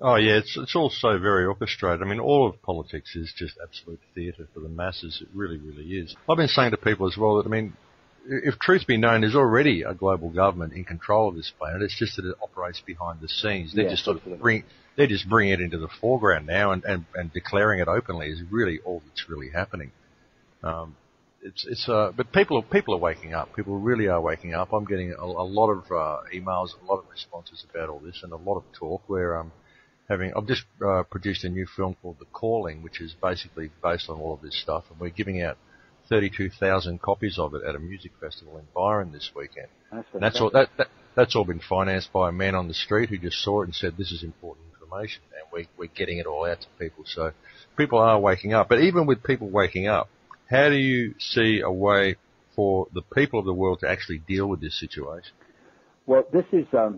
Oh yeah, it's all so very orchestrated. I mean, all of politics is just absolute theatre for the masses. It really, really is. I've been saying to people as well that, I mean, if truth be known, there's already a global government in control of this planet. It's just that it operates behind the scenes. They're just they're just bringing it into the foreground now and declaring it openly is really all that's really happening. But people are waking up. People really are waking up. I'm getting a lot of emails, a lot of responses about all this, and a lot of talk where I've just produced a new film called The Calling, which is basically based on all of this stuff, and we're giving out 32,000 copies of it at a music festival in Byron this weekend. That's all been financed by a man on the street who just saw it and said this is important information, and we're getting it all out to people. So people are waking up. But even with people waking up, how do you see a way for the people of the world to actually deal with this situation? Well, this is a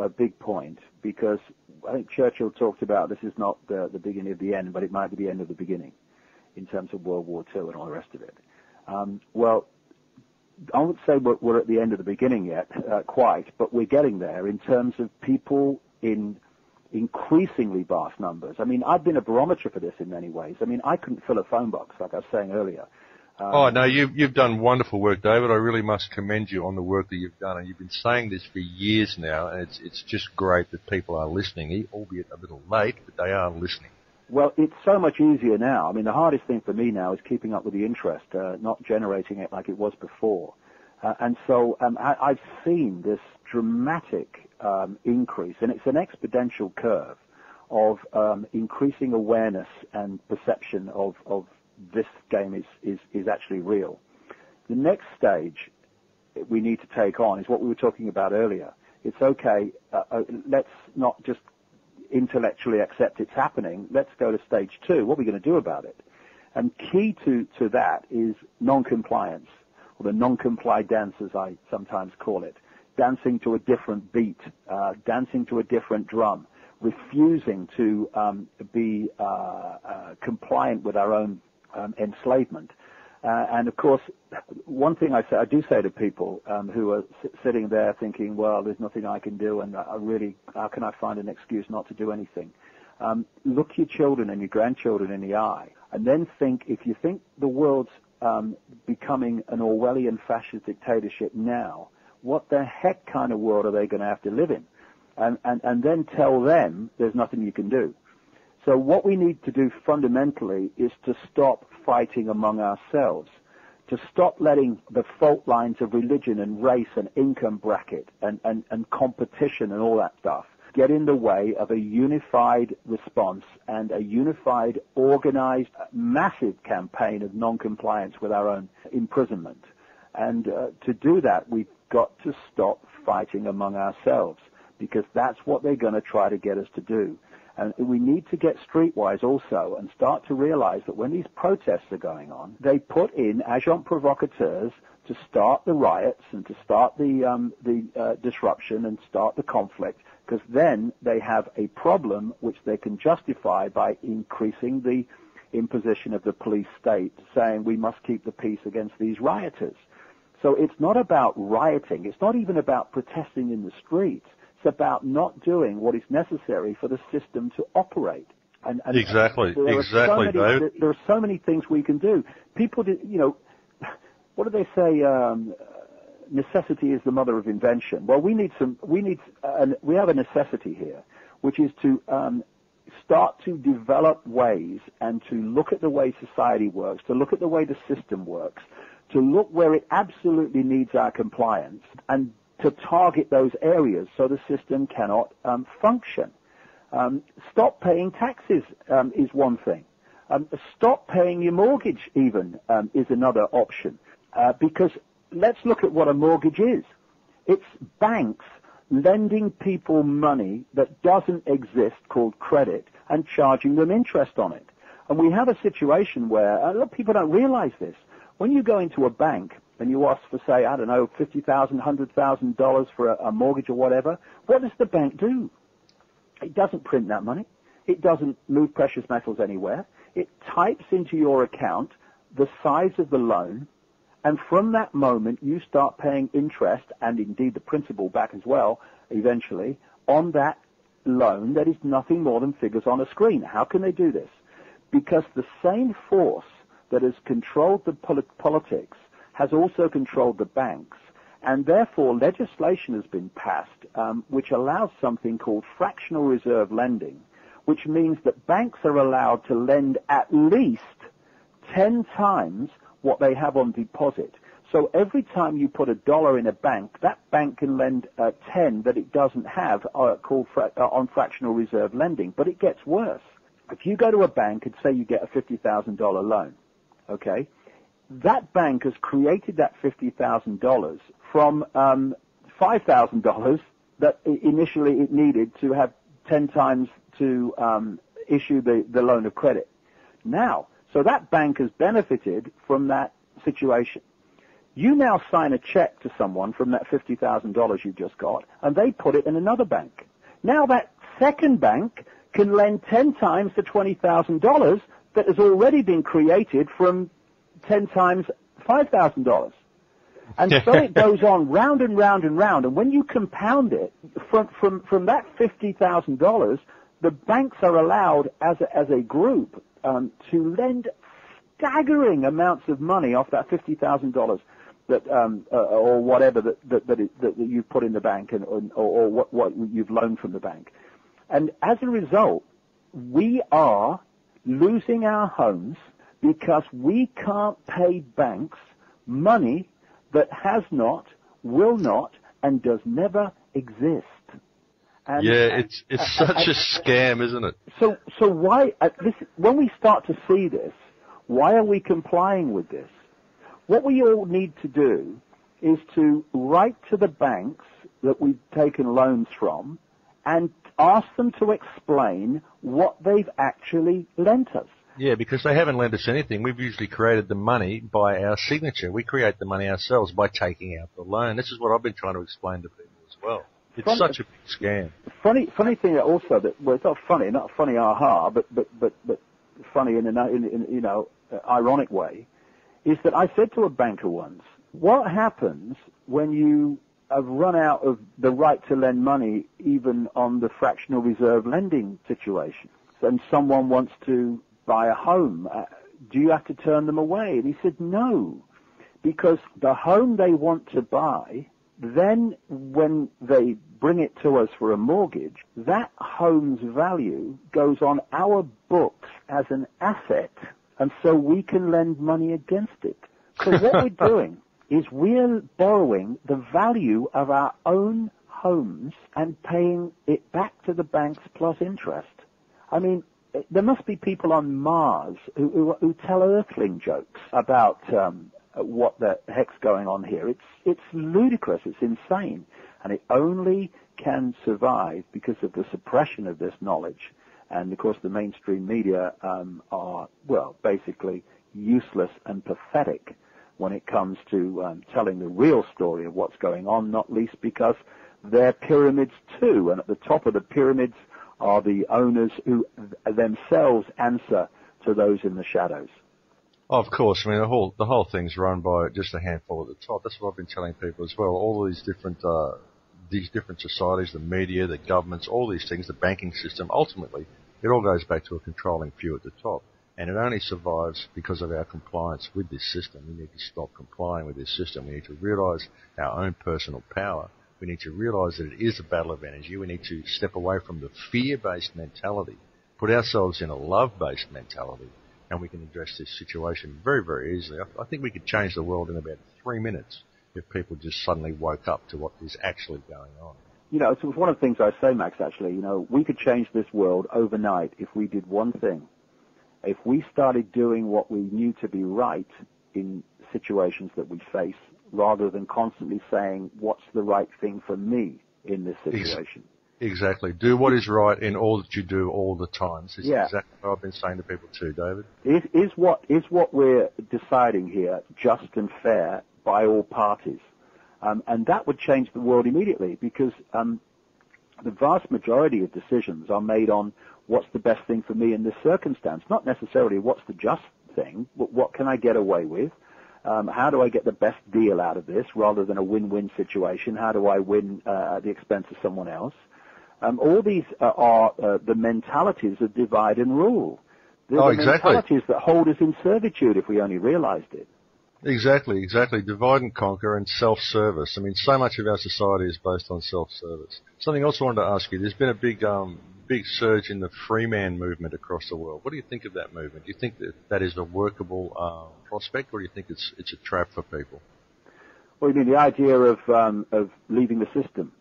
big point, because I think Churchill talked about this is not the beginning of the end, but it might be the end of the beginning in terms of World War II and all the rest of it. Well, I wouldn't say we're at the end of the beginning yet, quite, but we're getting there in terms of people in increasingly vast numbers. I mean, I've been a barometer for this in many ways. I mean, I couldn't fill a phone box, like I was saying earlier. Oh, no, you've done wonderful work, David. I really must commend you on the work that you've done. And you've been saying this for years now, and it's just great that people are listening, albeit a little late, but they are listening. Well, it's so much easier now. I mean, the hardest thing for me now is keeping up with the interest, not generating it like it was before. And so I've seen this dramatic increase, and it's an exponential curve of increasing awareness and perception of this game is actually real. The next stage we need to take on is what we were talking about earlier. It's okay, let's not just intellectually accept it's happening. Let's go to stage 2. What are we going to do about it? And key to that is non-compliance, or the non-comply dance, as I sometimes call it. Dancing to a different beat, dancing to a different drum, refusing to be compliant with our own enslavement. And of course, one thing I do say to people who are sitting there thinking, well, there's nothing I can do, and how can I find an excuse not to do anything? Look your children and your grandchildren in the eye, and then think, if you think the world's becoming an Orwellian fascist dictatorship now, what the heck kind of world are they going to have to live in? And then tell them there's nothing you can do. So what we need to do fundamentally is to stop fighting among ourselves, to stop letting the fault lines of religion and race and income bracket and competition and all that stuff get in the way of a unified response and a unified, organized, massive campaign of non-compliance with our own imprisonment. And to do that, we've got to stop fighting among ourselves, because that's what they're going to try to get us to do. And we need to get streetwise also and start to realize that when these protests are going on, they put in agents provocateurs to start the riots and to start the disruption and start the conflict, because then they have a problem which they can justify by increasing the imposition of the police state, saying we must keep the peace against these rioters. So it's not about rioting. It's not even about protesting in the streets. It's about not doing what is necessary for the system to operate. And exactly, David. There are so many things we can do. People, what do they say? Necessity is the mother of invention. Well, we have a necessity here, which is to start to develop ways and to look at the way society works, to look at the way the system works, to look where it absolutely needs our compliance, and to target those areas so the system cannot function. Stop paying taxes is one thing. Stop paying your mortgage even is another option. Because let's look at what a mortgage is. It's banks lending people money that doesn't exist, called credit, and charging them interest on it. And we have a situation where a lot of people don't realize this. When you go into a bank and you ask for, say, I don't know, $50,000, $100,000 for a mortgage or whatever, what does the bank do? It doesn't print that money. It doesn't move precious metals anywhere. It types into your account the size of the loan, and from that moment you start paying interest, and indeed the principal back as well, eventually, on that loan that is nothing more than figures on a screen. How can they do this? Because the same force that has controlled the politics has also controlled the banks, and therefore legislation has been passed which allows something called fractional reserve lending, which means that banks are allowed to lend at least 10 times what they have on deposit. So every time you put $1 in a bank, that bank can lend 10 that it doesn't have on fractional reserve lending. But it gets worse. If you go to a bank and say you get a $50,000 loan, okay, that bank has created that $50,000 from $5,000 that initially it needed to have 10 times to issue the loan of credit. Now, so that bank has benefited from that situation. You now sign a check to someone from that $50,000 you just got, and they put it in another bank. Now that second bank can lend 10 times the $20,000 that has already been created from 10 times $5,000. And so it goes on round and round and round. And when you compound it from that $50,000, the banks are allowed as a group to lend staggering amounts of money off that $50,000 that or whatever that you've put in the bank or what you've loaned from the bank. And as a result, we are losing our homes because we can't pay banks money that has not, will not, and does never exist. And, it's such a scam, isn't it? So why, when we start to see this, why are we complying with this? What we all need to do is to write to the banks that we've taken loans from and ask them to explain what they've actually lent us. Yeah, because they haven't lent us anything. We've usually created the money by our signature. We create the money ourselves by taking out the loan. This is what I've been trying to explain to people as well. It's such a big scam. Funny thing also that, well, it's not funny aha, but funny in an ironic way, is that I said to a banker once, what happens when you have run out of the right to lend money even on the fractional reserve lending situation, and someone wants to buy a home? Do you have to turn them away? And he said, no, because the home they want to buy, then when they bring it to us for a mortgage, that home's value goes on our books as an asset, and so we can lend money against it. So what we're doing is we're borrowing the value of our own homes and paying it back to the banks plus interest. I mean, there must be people on Mars who tell earthling jokes about what the heck's going on here. It's ludicrous. It's insane. And it only can survive because of the suppression of this knowledge. And, of course, the mainstream media are, well, basically useless and pathetic when it comes to telling the real story of what's going on, not least because they're pyramids too. And at the top of the pyramids are the owners who themselves answer to those in the shadows. Of course, I mean the whole thing's run by just a handful at the top. That's what I've been telling people as well. All these different societies, the media, the governments, all these things, the banking system. Ultimately, it all goes back to a controlling few at the top, and it only survives because of our compliance with this system. We need to stop complying with this system. We need to realise our own personal power. We need to realise that it is a battle of energy. We need to step away from the fear-based mentality, put ourselves in a love-based mentality, and we can address this situation very, very easily. I think we could change the world in about 3 minutes if people just suddenly woke up to what is actually going on. You know, it's one of the things I say, Max, actually. You know, we could change this world overnight if we did one thing. If we started doing what we knew to be right in situations that we face, rather than constantly saying, what's the right thing for me in this situation? Exactly. Do what is right in all that you do all the time. This is exactly what I've been saying to people too, David. Is what we're deciding here just and fair by all parties? And that would change the world immediately, because the vast majority of decisions are made on what's the best thing for me in this circumstance, not necessarily what's the just thing, but what can I get away with? How do I get the best deal out of this rather than a win-win situation? How do I win at the expense of someone else? All these are the mentalities of divide and rule. They're the exactly. mentalities that hold us in servitude if we only realized it. Exactly. Divide and conquer and self-service. I mean, so much of our society is based on self-service. Something else I wanted to ask you, there's been a big surge in the free man movement across the world. What do you think of that movement? Do you think that is a workable prospect, or do you think it's a trap for people? Well, you mean the idea of leaving the system?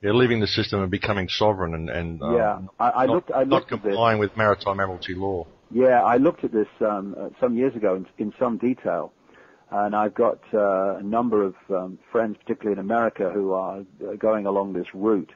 Yeah, leaving the system and becoming sovereign and not complying with maritime admiralty law. Yeah, I looked at this some years ago in some detail, and I've got a number of friends, particularly in America, who are going along this route.